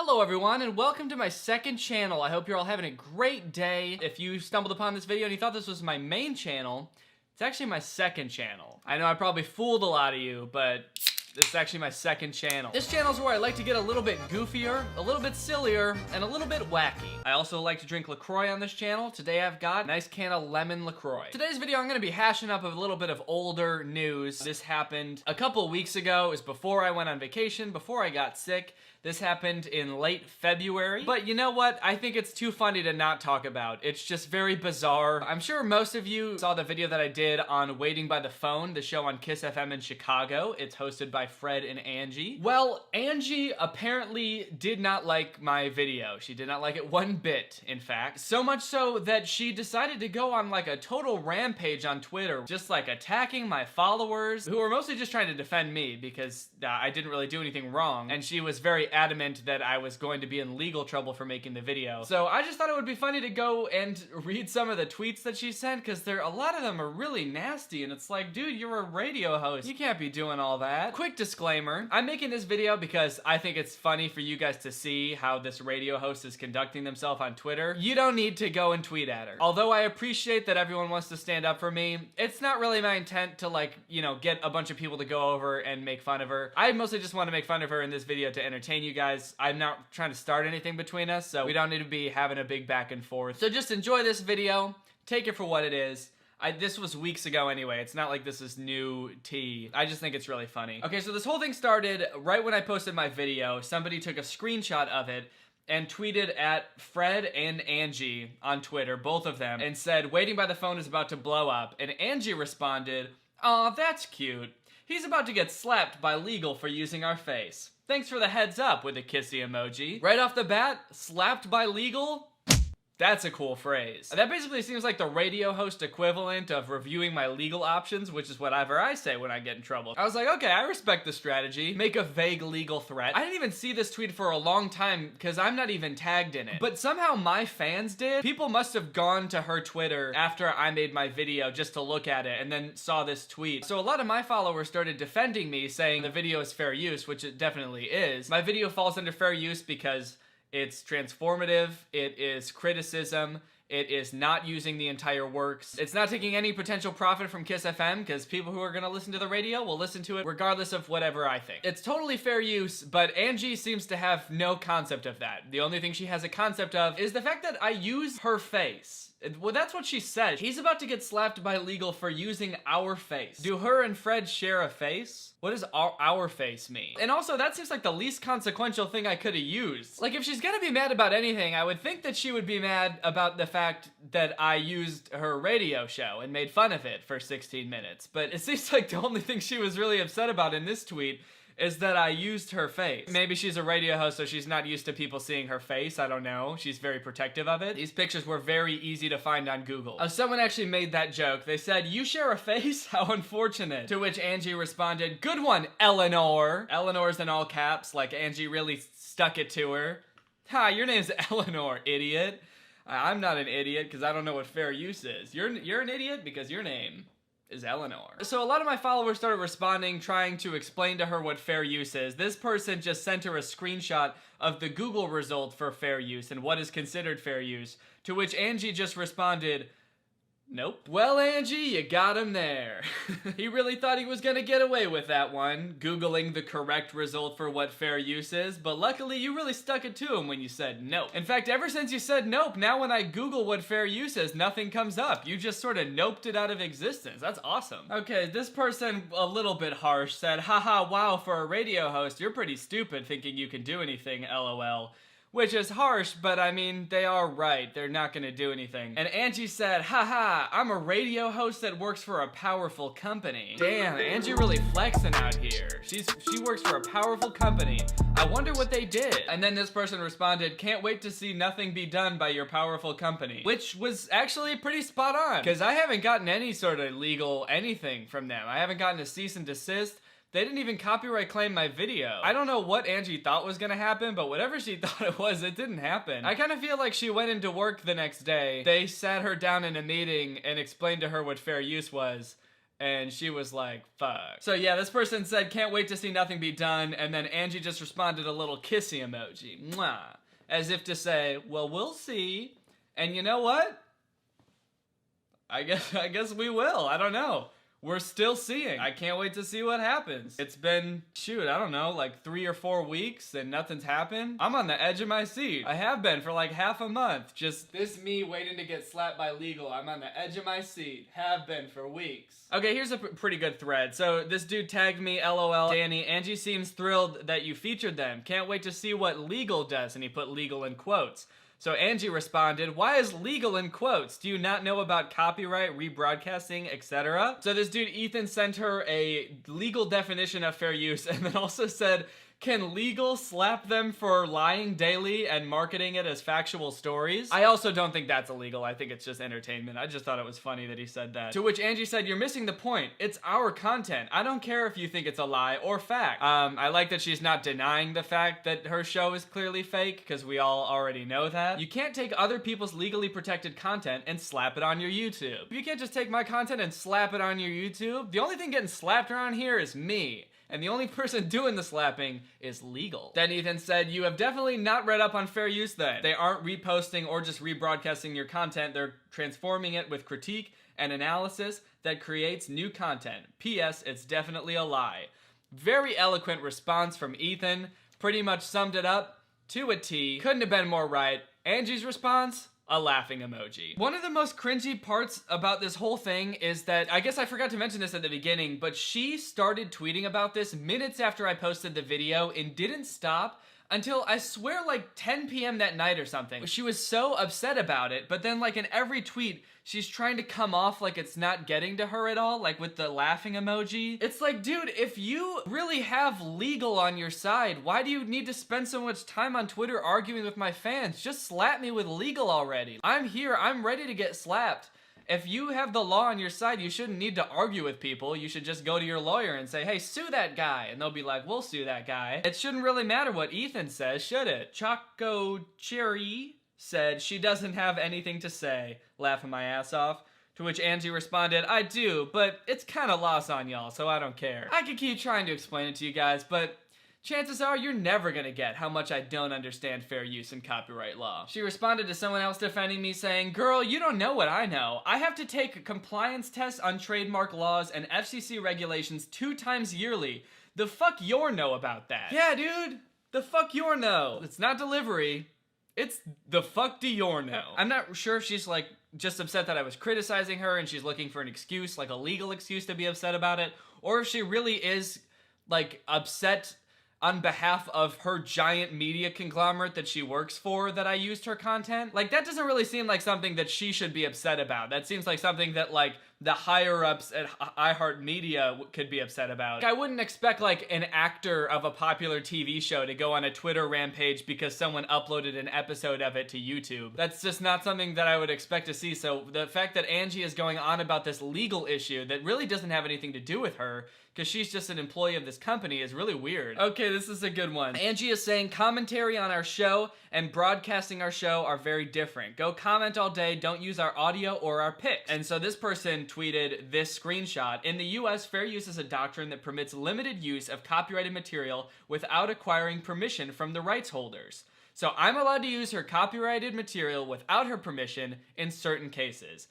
Hello everyone and welcome to my second channel. I hope you're all having a great day. If you stumbled upon this video and you thought this was my main channel, it's actually my second channel. I know I probably fooled a lot of you, but this is actually my second channel. This channel is where I like to get a little bit goofier, a little bit sillier, and a little bit wacky. I also like to drink LaCroix on this channel. Today I've got a nice can of lemon LaCroix. Today's video I'm gonna be hashing up a little bit of older news. This happened a couple weeks ago. It was before I went on vacation, before I got sick. This happened in late February, but you know what? I think it's too funny to not talk about. It's just very bizarre. I'm sure most of you saw the video that I did on Waiting by the Phone, the show on Kiss FM in Chicago. It's hosted by Fred and Angie. Well, Angie apparently did not like my video. She did not like it one bit, in fact. So much so that she decided to go on like a total rampage on Twitter, just like attacking my followers, who were mostly just trying to defend me because I didn't really do anything wrong. And she was very adamant that I was going to be in legal trouble for making the video. So I just thought it would be funny to go and read some of the tweets that she sent, because a lot of them are really nasty, and it's like, dude, you're a radio host. You can't be doing all that. Quick disclaimer, I'm making this video because I think it's funny for you guys to see how this radio host is conducting themselves on Twitter. You don't need to go and tweet at her. Although I appreciate that everyone wants to stand up for me, it's not really my intent to, like, you know, get a bunch of people to go over and make fun of her. I mostly just want to make fun of her in this video to entertain you guys. I'm not trying to start anything between us, so we don't need to be having a big back and forth. So just enjoy this video, take it for what it is. This was weeks ago anyway. It's not like this is new tea. I just think it's really funny. Okay, so this whole thing started right when I posted my video. Somebody took a screenshot of it and tweeted at Fred and Angie on Twitter, both of them, and said, "Waiting by the Phone is about to blow up." And Angie responded, "Aw, that's cute. He's about to get slapped by legal for using our face. Thanks for the heads up," with a kissy emoji. Right off the bat, slapped by legal? That's a cool phrase. That basically seems like the radio host equivalent of reviewing my legal options, which is whatever I say when I get in trouble. I was like, okay, I respect the strategy. Make a vague legal threat. I didn't even see this tweet for a long time because I'm not even tagged in it. But somehow my fans did. People must have gone to her Twitter after I made my video just to look at it and then saw this tweet. So a lot of my followers started defending me, saying the video is fair use, which it definitely is. My video falls under fair use because it's transformative, it is criticism, it is not using the entire works. It's not taking any potential profit from Kiss FM, because people who are gonna listen to the radio will listen to it regardless of whatever I think. It's totally fair use, but Angie seems to have no concept of that. The only thing she has a concept of is the fact that I use her face. Well, that's what she said. He's about to get slapped by legal for using our face. Do her and Fred share a face? What does our face mean? And also, that seems like the least consequential thing I could have used. Like, if she's gonna be mad about anything, I would think that she would be mad about the fact that I used her radio show and made fun of it for 16 minutes. But it seems like the only thing she was really upset about in this tweet is that I used her face. Maybe she's a radio host, so she's not used to people seeing her face. I don't know. She's very protective of it. These pictures were very easy to find on Google. Someone actually made that joke. They said, "You share a face? How unfortunate." To which Angie responded, "Good one, Eleanor." Eleanor's in all caps, like Angie really stuck it to her. "Ha, your name's Eleanor, idiot." I'm not an idiot because I don't know what fair use is. You're an idiot because your name is Eleanor. So a lot of my followers started responding, trying to explain to her what fair use is. This person just sent her a screenshot of the Google result for fair use and what is considered fair use, to which Angie just responded, "Nope." Well, Angie, you got him there. He really thought he was gonna get away with that one, Googling the correct result for what fair use is, but luckily you really stuck it to him when you said nope. In fact, ever since you said nope, now when I Google what fair use is, nothing comes up. You just sort of noped it out of existence. That's awesome. Okay, this person, a little bit harsh, said, "Haha, wow, for a radio host, you're pretty stupid thinking you can do anything, LOL." Which is harsh, but I mean, they are right. They're not gonna do anything. And Angie said, "Haha, I'm a radio host that works for a powerful company." Damn, Angie really flexing out here. She works for a powerful company. I wonder what they did. And then this person responded, "Can't wait to see nothing be done by your powerful company." Which was actually pretty spot on, because I haven't gotten any sort of legal anything from them. I haven't gotten a cease and desist. They didn't even copyright claim my video. I don't know what Angie thought was gonna happen, but whatever she thought it was, it didn't happen. I kind of feel like she went into work the next day. They sat her down in a meeting and explained to her what fair use was, And she was like, fuck. So yeah, this person said, can't wait to see nothing be done. And then Angie just responded a little kissy emoji. Mwah. As if to say, well, we'll see. And you know what? I guess we will. I don't know. We're still seeing. I can't wait to see what happens. It's been, shoot, I don't know, like 3 or 4 weeks and nothing's happened. I'm on the edge of my seat. I have been for like half a month. Just this me waiting to get slapped by legal. I'm on the edge of my seat. Have been for weeks. Okay, here's a pretty good thread. So this dude tagged me, LOL, Danny, Angie seems thrilled that you featured them. Can't wait to see what legal does. And he put legal in quotes. So Angie responded, why is legal in quotes? Do you not know about copyright, rebroadcasting, etc.? So this dude Ethan sent her a legal definition of fair use and then also said, can legal slap them for lying daily and marketing it as factual stories? I also don't think that's illegal. I think it's just entertainment. I just thought it was funny that he said that. To which Angie said, you're missing the point. It's our content. I don't care if you think it's a lie or fact. I like that she's not denying the fact that her show is clearly fake, because we all already know that. You can't take other people's legally protected content and slap it on your YouTube. You can't just take my content and slap it on your YouTube. The only thing getting slapped around here is me. And the only person doing the slapping is legal. Then Ethan said, you have definitely not read up on fair use then. They aren't reposting or just rebroadcasting your content. They're transforming it with critique and analysis that creates new content. P.S. It's definitely a lie. Very eloquent response from Ethan. Pretty much summed it up to a T. Couldn't have been more right. Angie's response? A laughing emoji. One of the most cringy parts about this whole thing is that, I guess I forgot to mention this at the beginning, but she started tweeting about this minutes after I posted the video and didn't stop until, I swear, like 10 p.m. that night or something. She was so upset about it, but then like in every tweet, she's trying to come off like it's not getting to her at all, like with the laughing emoji. It's like, dude, if you really have legal on your side, why do you need to spend so much time on Twitter arguing with my fans? Just slap me with legal already. I'm here, I'm ready to get slapped. If you have the law on your side, you shouldn't need to argue with people. You should just go to your lawyer and say, hey, sue that guy. And they'll be like, we'll sue that guy. It shouldn't really matter what Ethan says, should it? Choco Cherry said she doesn't have anything to say, laughing my ass off. To which Angie responded, I do, but it's kind of lost on y'all, so I don't care. I could keep trying to explain it to you guys, but chances are you're never gonna get how much I don't understand fair use and copyright law. She responded to someone else defending me saying, girl, you don't know what I know. I have to take compliance tests on trademark laws and FCC regulations 2 times yearly. The fuck your know about that? Yeah, dude, the fuck your know. It's not delivery. It's the fuck do your know. I'm not sure if she's like just upset that I was criticizing her and she's looking for an excuse, like a legal excuse to be upset about it, or if she really is like upset on behalf of her giant media conglomerate that she works for that I used her content. Like, that doesn't really seem like something that she should be upset about. That seems like something that, like, the higher-ups at iHeartMedia could be upset about. I wouldn't expect, like, an actor of a popular TV show to go on a Twitter rampage because someone uploaded an episode of it to YouTube. That's just not something that I would expect to see, so the fact that Angie is going on about this legal issue that really doesn't have anything to do with her, because she's just an employee of this company, is really weird. Okay, this is a good one. Angie is saying, commentary on our show and broadcasting our show are very different. Go comment all day, don't use our audio or our pics. And so this person tweeted this screenshot. In the US, fair use is a doctrine that permits limited use of copyrighted material without acquiring permission from the rights holders. So I'm allowed to use her copyrighted material without her permission in certain cases.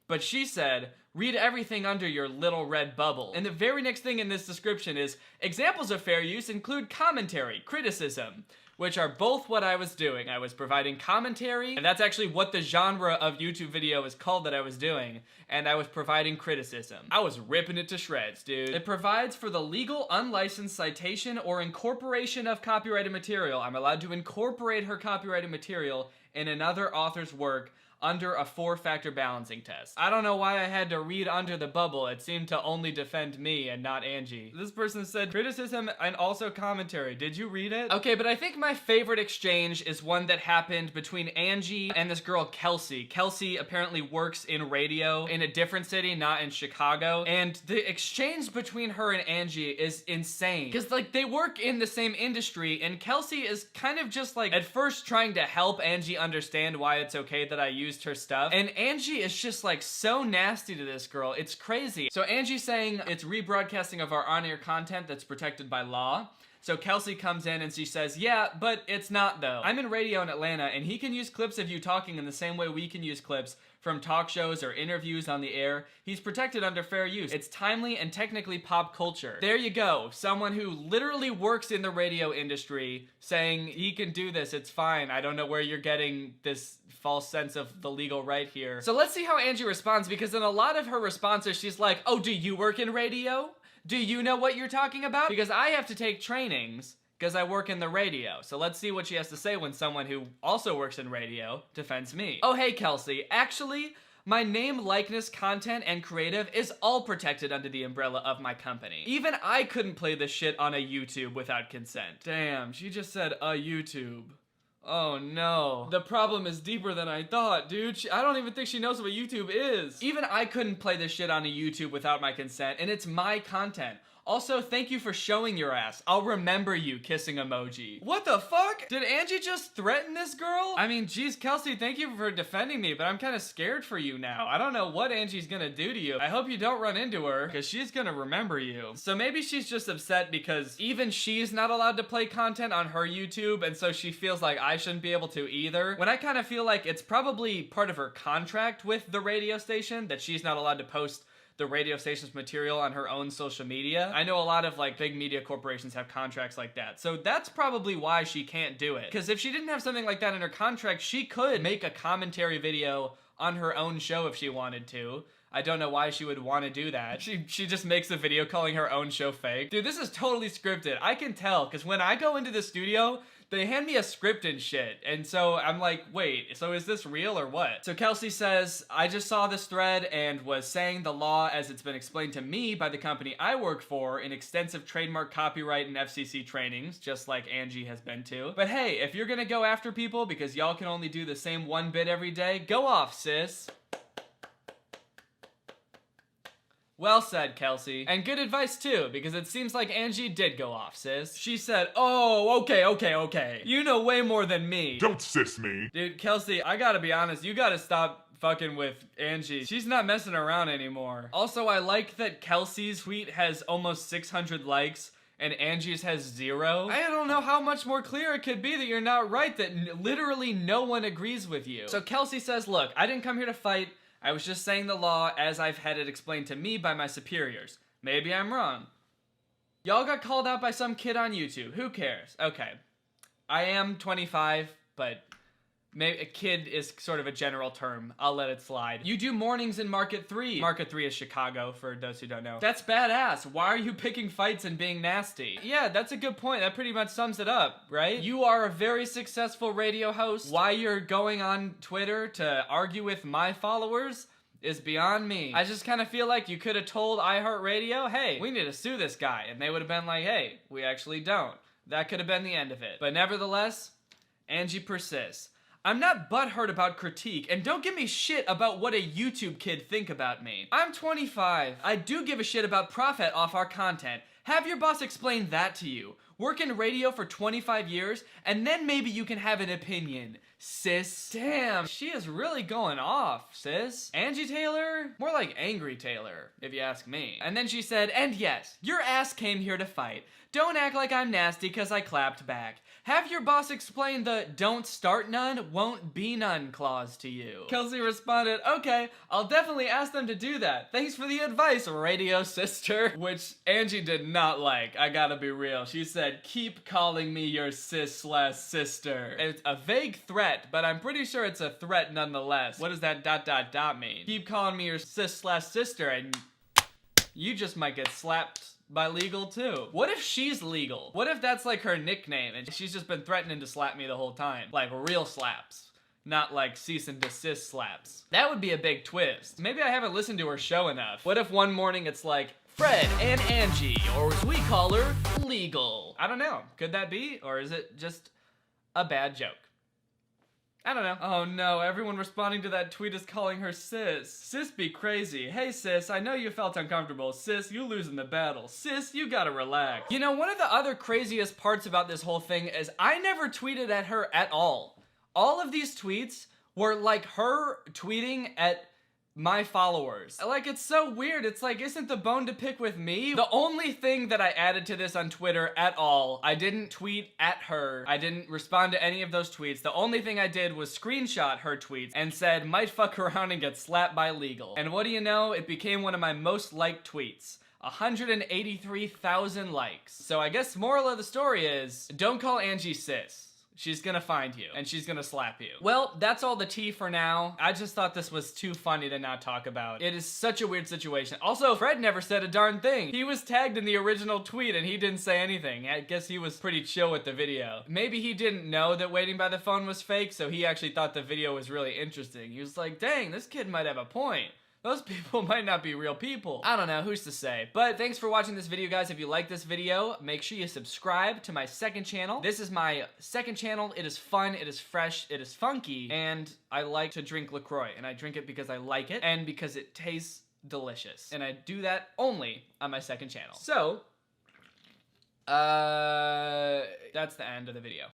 But she said, read everything under your little red bubble. And the very next thing in this description is, examples of fair use include commentary, criticism, which are both what I was doing. I was providing commentary, and that's actually what the genre of YouTube video is called that I was doing, and I was providing criticism. I was ripping it to shreds, dude. It provides for the legal, unlicensed citation or incorporation of copyrighted material. I'm allowed to incorporate her copyrighted material in another author's work under a 4-factor balancing test. I don't know why I had to read under the bubble. It seemed to only defend me and not Angie. This person said criticism and also commentary. Did you read it? Okay, but I think my favorite exchange is one that happened between Angie and this girl, Kelsey. Kelsey apparently works in radio in a different city, not in Chicago. And the exchange between her and Angie is insane. Because like they work in the same industry and Kelsey is kind of just like at first trying to help Angie understand why it's okay that I use used her stuff. And Angie is just like so nasty to this girl. It's crazy. So Angie's saying it's rebroadcasting of our on-air content that's protected by law. So Kelsey comes in and she says, yeah, but it's not though. I'm in radio in Atlanta and he can use clips of you talking in the same way we can use clips from talk shows or interviews on the air. He's protected under fair use. It's timely and technically pop culture. There you go. Someone who literally works in the radio industry saying he can do this, it's fine. I don't know where you're getting this false sense of the legal right here. So let's see how Angie responds, because in a lot of her responses, she's like, oh, do you work in radio? Do you know what you're talking about? Because I have to take trainings because I work in the radio. So let's see what she has to say when someone who also works in radio defends me. Oh, hey, Kelsey. Actually, my name, likeness, content, and creative is all protected under the umbrella of my company. Even I couldn't play this shit on a YouTube without consent. Damn, she just said a YouTube. Oh no. The problem is deeper than I thought, dude. I don't even think she knows what YouTube is. Even I couldn't play this shit on a YouTube without my consent, and it's my content. Also, thank you for showing your ass. I'll remember you, kissing emoji. What the fuck? Did Angie just threaten this girl? I mean, geez, Kelsey, thank you for defending me, but I'm kind of scared for you now. I don't know what Angie's gonna do to you. I hope you don't run into her, because she's gonna remember you. So maybe she's just upset because even she's not allowed to play content on her YouTube, and so she feels like I shouldn't be able to either. When I kind of feel like it's probably part of her contract with the radio station that she's not allowed to post the radio station's material on her own social media. I know a lot of like big media corporations have contracts like that. So that's probably why she can't do it. Because if she didn't have something like that in her contract, she could make a commentary video on her own show if she wanted to. I don't know why she would want to do that. She just makes a video calling her own show fake. Dude, this is totally scripted. I can tell, because when I go into the studio, they hand me a script and shit. And so I'm like, wait, so is this real or what? So Kelsey says, I just saw this thread and was saying the law as it's been explained to me by the company I work for in extensive trademark, copyright, and FCC trainings, just like Angie has been to. But hey, if you're gonna go after people because y'all can only do the same one bit every day, go off, sis. Well said, Kelsey. And good advice too, because it seems like Angie did go off, sis. She said, oh, okay. You know way more than me. Don't sis me. Dude, Kelsey, I gotta be honest, you gotta stop fucking with Angie. She's not messing around anymore. Also, I like that Kelsey's tweet has almost 600 likes and Angie's has 0. I don't know how much more clear it could be that you're not right, that literally no one agrees with you. So Kelsey says, look, I didn't come here to fight. I was just saying the law as I've had it explained to me by my superiors. Maybe I'm wrong. Y'all got called out by some kid on YouTube. Who cares? Okay. I am 25, but maybe a kid is sort of a general term. I'll let it slide. You do mornings in Market 3. Market 3 is Chicago, for those who don't know. That's badass. Why are you picking fights and being nasty? Yeah, that's a good point. That pretty much sums it up, right? You are a very successful radio host. Why you're going on Twitter to argue with my followers is beyond me. I just kind of feel like you could have told iHeartRadio, hey, we need to sue this guy. And they would have been like, hey, we actually don't. That could have been the end of it. But nevertheless, Angie persists. I'm not butthurt about critique, and don't give me shit about what a YouTube kid think about me. I'm 25. I do give a shit about profit off our content. Have your boss explain that to you. Work in radio for 25 years, and then maybe you can have an opinion, sis. Damn, she is really going off, sis. Angie Taylor? More like Angry Taylor, if you ask me. And then she said, and yes, your ass came here to fight. Don't act like I'm nasty because I clapped back. Have your boss explain the don't start none, won't be none clause to you. Kelsey responded, okay, I'll definitely ask them to do that. Thanks for the advice, radio sister. Which Angie did not like, I gotta be real. She said, keep calling me your sis/sister. It's a vague threat, but I'm pretty sure it's a threat nonetheless. What does that ... mean? Keep calling me your sis/sister and you just might get slapped by legal too. What if she's legal? What if that's like her nickname and she's just been threatening to slap me the whole time? Like real slaps, not like cease and desist slaps. That would be a big twist. Maybe I haven't listened to her show enough. What if one morning it's like, Fred and Angie, or as we call her, legal? I don't know. Could that be? Or is it just a bad joke? I don't know. Oh no, everyone responding to that tweet is calling her sis. Sis be crazy. Hey sis, I know you felt uncomfortable. Sis, you losing the battle. Sis, you gotta relax. You know, one of the other craziest parts about this whole thing is I never tweeted at her at all. All of these tweets were like her tweeting at my followers. Like, it's so weird. It's like, isn't the bone to pick with me? The only thing that I added to this on Twitter at all, I didn't tweet at her. I didn't respond to any of those tweets. The only thing I did was screenshot her tweets and said, might fuck around and get slapped by legal. And what do you know? It became one of my most liked tweets. 183,000 likes. So I guess moral of the story is, don't call Angie sis. She's gonna find you, and she's gonna slap you. Well, that's all the tea for now. I just thought this was too funny to not talk about. It is such a weird situation. Also, Fred never said a darn thing. He was tagged in the original tweet, and he didn't say anything. I guess he was pretty chill with the video. Maybe he didn't know that waiting by the phone was fake, so he actually thought the video was really interesting. He was like, dang, this kid might have a point. Those people might not be real people. I don't know, who's to say? But thanks for watching this video, guys. If you like this video, make sure you subscribe to my second channel. This is my second channel. It is fun, it is fresh, it is funky, and I like to drink LaCroix. And I drink it because I like it, and because it tastes delicious. And I do that only on my second channel. So, that's the end of the video.